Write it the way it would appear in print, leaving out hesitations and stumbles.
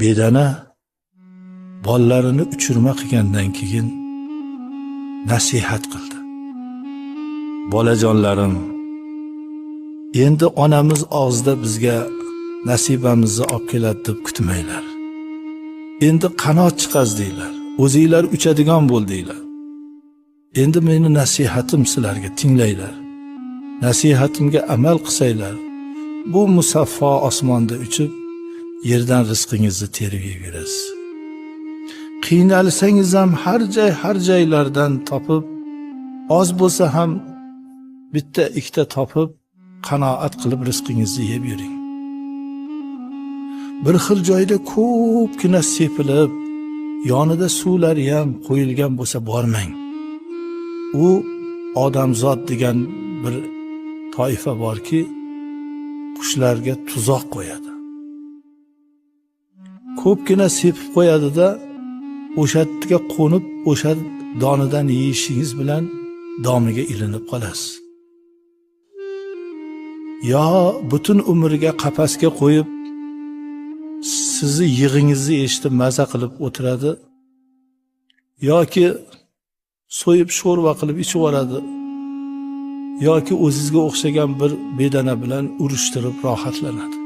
bedana bolalarini uchirma qilgandan keyin nasihat qildi. Bolajonlarim, endi onamiz og'zida bizga nasibamizni olib keladi deb kutmanglar. Endi qanot chiqazdinglar, o'zinglar uchadigan bo'ldinglar. Endi meni nasihatim sizlarga tinglanglar. Nasihatimga amal qilsanglar, bu musaffo osmonda uchib, yerdan rizqingizni terib yeyverasiz. Qiynalsangiz ham har joylardan topib, oz bo'lsa ham bitta ikkita topib, qanoat qilib rizqingizni yeb yuring. Bir xil joyda ko'pgina sepilib, yonida suvlari ham qo'yilgan bo'lsa bormang. U odamzod degan bir toifa borki, qushlarga tuzoq qo'yadi. Ko'pgina sepib qo'yadi-da, o'sha yerga qo'nib, o'sha donidan yeyishingiz bilan domiga ilinib qolasiz. Yo butun umriga qafasga qo'yib, sizni yig'ingizni eshitib maza qilib o'tiradi, yoki so'yib sho'rva qilib ichib oladi, yoki o'zingizga o'xshagan bir bedana bilan urushtirib rohatlanadi.